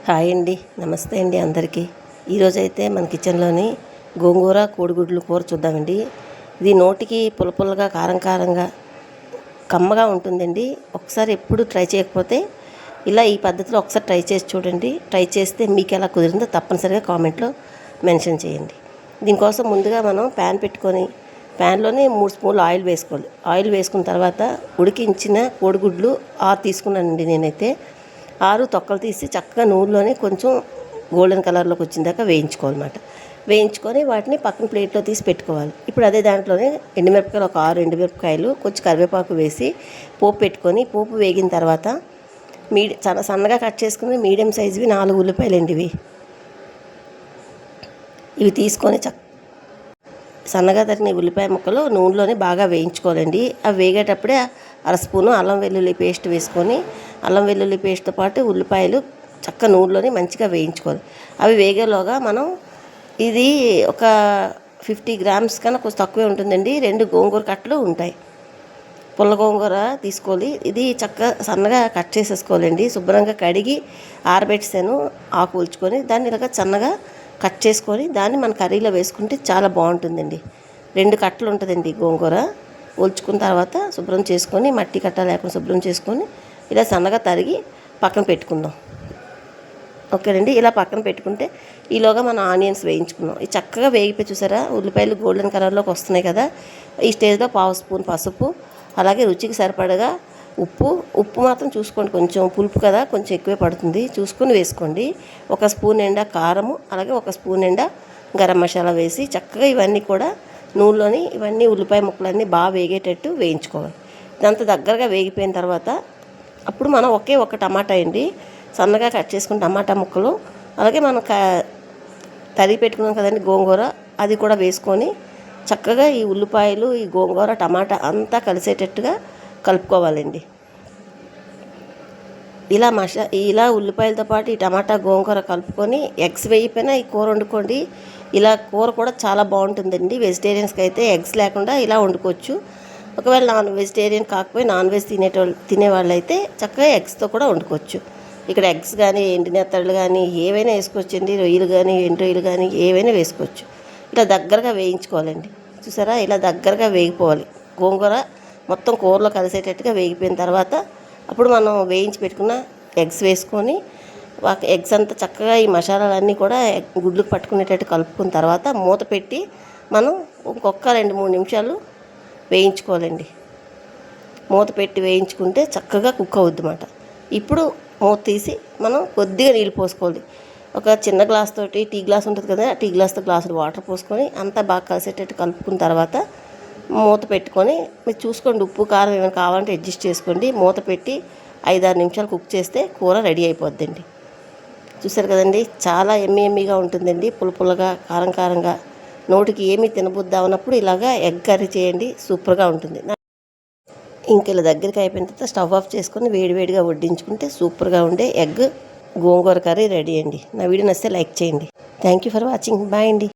Hi అండి, నమస్తే అండి అందరికీ. ఈరోజైతే మన కిచెన్లోని గోంగూర కోడిగుడ్లు కూర చూద్దామండి. ఇది నోటికి పుల్లపుల్లగా కారం కారంగా కమ్మగా ఉంటుందండి. ఒకసారి ఎప్పుడు ట్రై చేయకపోతే ఇలా ఈ పద్ధతిలో ఒకసారి ట్రై చేసి చూడండి. ట్రై చేస్తే మీకు ఎలా కుదిరిందో తప్పనిసరిగా కామెంట్లో మెన్షన్ చేయండి. దీనికోసం ముందుగా మనం ప్యాన్ పెట్టుకొని ప్యాన్లోనే 3 స్పూన్లు ఆయిల్ వేసుకోవాలి. ఆయిల్ వేసుకున్న తర్వాత ఉడికించిన కోడిగుడ్లు 6 తీసుకున్నానండి నేనైతే. 6 తొక్కలు తీసి చక్కగా నూనెలోనే కొంచెం గోల్డెన్ కలర్లోకి వచ్చిందాక వేయించుకోవాలన్నమాట. వేయించుకొని వాటిని పక్కన ప్లేట్లో తీసి పెట్టుకోవాలి. ఇప్పుడు అదే దాంట్లోనే ఎండుమిరపకాయలు ఒక 6 ఎండుమిరపకాయలు కొంచెం కరివేపాకు వేసి పోపు పెట్టుకొని పోపు వేగిన తర్వాత చాలా సన్నగా కట్ చేసుకుని మీడియం సైజువి 4 ఉల్లిపాయలు అండి ఇవి తీసుకొని సన్నగా తరిగిన ఉల్లిపాయ ముక్కలు నూనెలోనే బాగా వేయించుకోవాలండి. అవి వేగేటప్పుడే 1 స్పూను అల్లం వెల్లుల్లి పేస్ట్ వేసుకొని అల్లం వెల్లుల్లి పేస్ట్తో పాటు ఉల్లిపాయలు చక్క నూనెలోనే మంచిగా వేయించుకోవాలి. అవి వేగేలోగా మనం ఇది ఒక 50 గ్రామ్స్ కన్నా కొంచెం తక్కువే ఉంటుందండి. 2 గోంగూర కట్టలు ఉంటాయి. పుల్ల గోంగూర తీసుకోవాలి. ఇది చక్కగా సన్నగా కట్ చేసేసుకోవాలండి. శుభ్రంగా కడిగి ఆరబెట్టేసాను. ఆకు ఉల్చుకొని దాన్ని ఇలాగ సన్నగా కట్ చేసుకొని దాన్ని మన కర్రీలో వేసుకుంటే చాలా బాగుంటుందండి. 2 కట్టలు ఉంటుందండి గోంగూర. ఒలుచుకున్న తర్వాత శుభ్రం చేసుకొని మట్టి కట్ట లేకుండా శుభ్రం చేసుకొని ఇలా సన్నగా తరిగి పక్కన పెట్టుకుందాం. ఓకేనండి, ఇలా పక్కన పెట్టుకుంటే ఈలోగా మనం ఆనియన్స్ వేయించుకుందాం. ఇది చక్కగా వేగిపోయి చూసారా, ఉల్లిపాయలు గోల్డెన్ కలర్లోకి వస్తున్నాయి కదా. ఈ స్టేజ్లో 1/2 స్పూన్ పసుపు, అలాగే రుచికి సరిపడగా ఉప్పు మాత్రం చూసుకోండి, కొంచెం పులుపు కదా కొంచెం ఎక్కువే పడుతుంది, చూసుకొని వేసుకోండి. 1 స్పూన్ నిండా కారము, అలాగే 1 స్పూన్ నిండా గరం మసాలా వేసి చక్కగా ఇవన్నీ కూడా నూనెలోని ఇవన్నీ ఉల్లిపాయ ముక్కలన్నీ బాగా వేగేటట్టు వేయించుకోవాలి. ఇదంతా దగ్గరగా వేగిపోయిన తర్వాత అప్పుడు మనం ఒక టమాటా అండి సన్నగా కట్ చేసుకున్న టమాటా ముక్కలు, అలాగే మనం తరిగి పెట్టుకున్నాం కదండి గోంగూర, అది కూడా వేసుకొని చక్కగా ఈ ఉల్లిపాయలు ఈ గోంగూర టమాటా అంతా కలిసేటట్టుగా కలుపుకోవాలండి. ఇలా ఉల్లిపాయలతో పాటు ఈ టమాటా గోంగూర కలుపుకొని ఎగ్స్ వేయిపోయినా ఈ కూర వండుకోండి. ఇలా కూర కూడా చాలా బాగుంటుందండి. వెజిటేరియన్స్కి అయితే ఎగ్స్ లేకుండా ఇలా వండుకోవచ్చు. ఒకవేళ నాన్ వెజిటేరియన్ కాకపోయి నాన్ వెజ్ తినేవాళ్ళు అయితే చక్కగా ఎగ్స్తో కూడా వండుకోవచ్చు. ఇక్కడ ఎగ్స్ కానీ ఎండినెత్తళ్ళు కానీ ఏవైనా వేసుకోవచ్చండి. రొయ్యలు కానీ ఎండు రొయ్యలు కానీ ఏవైనా వేసుకోవచ్చు. ఇలా దగ్గరగా వేయించుకోవాలండి. చూసారా, ఇలా దగ్గరగా వేగిపోవాలి. గోంగూర మొత్తం కూరలో కలిసేటట్టుగా వేగిపోయిన తర్వాత అప్పుడు మనం వేయించి పెట్టుకున్న ఎగ్స్ వేసుకొని ఎగ్స్ అంతా చక్కగా ఈ మసాలాలన్నీ కూడా గుడ్లకు పట్టుకునేటట్టు కలుపుకున్న తర్వాత మూత పెట్టి మనం ఇంకొక 2-3 నిమిషాలు వేయించుకోవాలండి. మూత పెట్టి వేయించుకుంటే చక్కగా కుక్ అవుద్ది అన్నమాట. ఇప్పుడు మూత తీసి మనం కొద్దిగా నీళ్ళు పోసుకోవాలి. ఒక చిన్న గ్లాస్ తోటి టీ గ్లాస్ ఉంటుంది కదా, టీ గ్లాస్తో గ్లాసులు వాటర్ పోసుకొని అంతా బాగా కలిసేటట్టు కలుపుకున్న తర్వాత మూత పెట్టుకొని మీరు చూసుకోండి, ఉప్పు కారం ఏమైనా కావాలంటే అడ్జస్ట్ చేసుకోండి. మూత పెట్టి 5-6 నిమిషాలు కుక్ చేస్తే కూర రెడీ అయిపోద్దండి. చూసారు కదండి, చాలా ఎమ్మీగా ఉంటుందండి. పుల్లగా కారం కారంగా నోటికి ఏమీ తినబుద్దా ఉన్నప్పుడు ఇలాగా ఎగ్ కర్రీ చేయండి, సూపర్గా ఉంటుంది. ఇంక ఇలా దగ్గరికి అయిపోయిన తర్వాత స్టవ్ ఆఫ్ చేసుకొని వేడివేడిగా వడ్డించుకుంటే సూపర్గా ఉండే ఎగ్ గోంగూర కర్రీ రెడీ అండి. నా వీడియో నచ్చితే లైక్ చేయండి. Thank you for watching. Bye అండి.